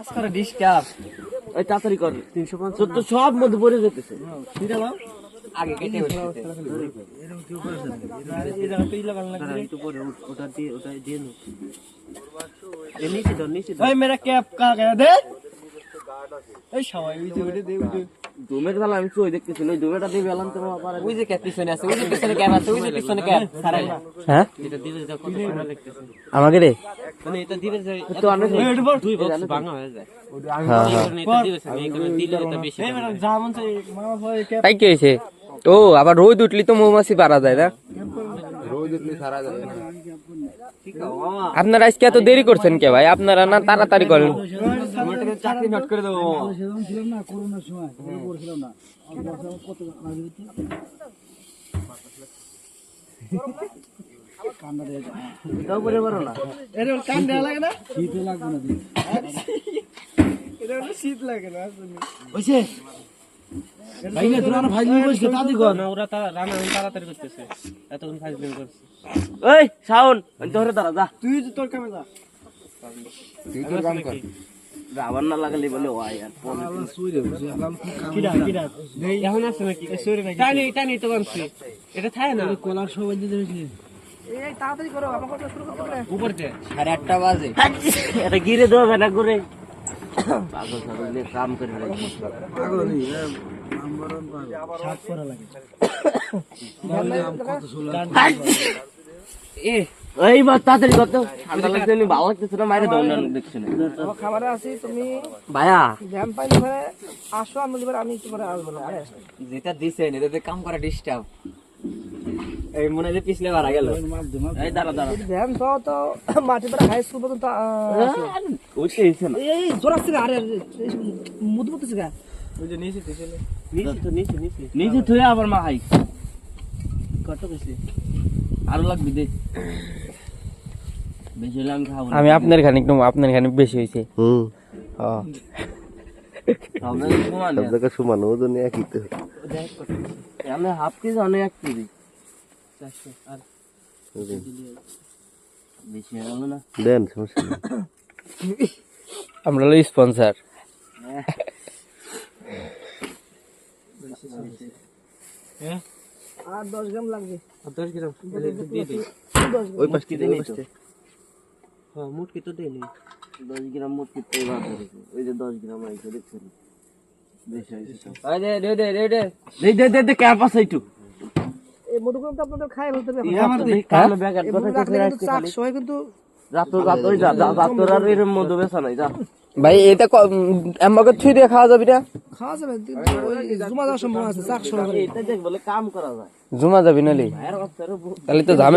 আজকাল ডিস্টার্ব ওই তাড়াতাড়ি কর 350 তোর তো সব মধ্যে পড়ে যেতেছে তুই দাও আগে কেটে বসে এই জায়গা তুই লাগাল না একটু পরে ওটা দিয়ে নো এই নিচে ধর ওই মেরা ক্যাপ কা গে দে এই সবাই ওই যে দে ওই ডোমের বেলা আমি তো ওই দেখতেছি ওই ডোমেটা দিয়ে বেলান তো পারে ওই যে ক্যাপ পিছনে আছে ওই যে পিছনে ক্যাপ আছে ওই যে পিছনে ক্যাপ সারাই হ্যাঁ এটা দিলে যা কত ভালো লাগতেছে আমাকে রে মানে এটা দিলে যে তো অনেক দুই বক্স ভাঙা হয়ে যায় হ্যাঁ এটা দিলে এই দিলে এটা বেশি এই মেরা জামন সে মামা ভাই ক্যাপ তাই কি হয়েছে ও আবার রোদ উঠলি তো মৌমাছি পারা যায় না আপনারা আজকে এত দেরি করছেন কে ভাই আপনারা না তাড়াতাড়ি করেন চাকরি নট করে দেবো তাও পরে পারো না এর কান দেয়া লাগে না শীত লাগবে না এর শীত লাগে না ওইছে ভাই না তোরা ভাই বলছিস তাদি কর না ওরা রান্না তাড়াতাড়ি করতেছে এতক্ষণ ফাইজলিং করছে ওই শাওন ধরে দাঁড়া যা তুই তো তোর কামে যা তুই তোর কাম কর রাবার না লাগালে বলে ওয়াই আর কিরা এখন আছে নাকি সরে নাকি টানি তো বানছি এটা থাকে না কলার সবাই দিতে হইছে এই তাড়াতাড়ি করো আমার কথা শুরু করতে পারে উপর দিয়ে 8:30 বাজে এটা গিরে দেবো বেটা করে পাগল সাগলে কাম করে পাগল নেই নাম্বার 1 শাক করা লাগে নাম কত ষোলো এ এই বাত তাড়াতাড়ি কর তো ঠান্ডা লাগছে নি ভালো লাগতেছে না মাইরে দাও না দেখছ না খাবারে আছি তুমি ভাইয়া জ্যাম পাইলে পরে আসো আমি এবার আমি একটু পরে আসবো না আরে যেটা দিছেন এটাতে কাম করা ডিস্টার্ব এই মনে যে পিছলে মারা গেল এই দাঁড়া জ্যাম তো মাটি পরে হাই স্কুল পর্যন্ত ওইটা এসে না এই জোর আসছে আরে মুদ মুদছে গা ওই যে নিচে ছিল নিচে থুয়ে আবার মা হাই কত কইছে আরো লাগবে দে বেশি হলে আমি খাবো না আমি আপনার খানিক নেবো আপনার খানিক বেশি হয়েছে আপনাদের সমান না। সবজায়গা সমান ওজন একই তো আমি হাফ কেজি অনেক এক কেজি 400 আর বেশি হয়ে গেল না দেন সমস্যা নেই আমরা হলো স্পন্সর হ্যাঁ আর 10 গ্রাম লাগবে 10 গ্রাম দিয়ে দে ওই পাশ কেটে নেই তো হ্যাঁ মোট কি তো দেই নি 10 গ্রাম মোট কি তো বাদ রেখে ওই যে 10 গ্রাম আইছে দেখছেন বেশি হইছে আয় দে দে ক্যাপ আছে একটু এই মোটুকুন তো আপনাদের খাই বলতে হবে আমার দেখ কালো ব্যাগ আর কথা রাখলে কিন্তু চাক সবাই কিন্তু রাত ওই যা তোর আর এর মধ্যে বেসা নাই যা ভাই এটা আমাকে ছুঁই দিয়ে খাওয়া যাবে না খাওয়া যাবে কিন্তু ওই জমা দেওয়ার সম্ভাবনা আছে চাক সবাই এটা দেখ বলে কাম করা যায় জমা যাবি নালে আর বাচ্চারও তাহলে তো ঝামেলা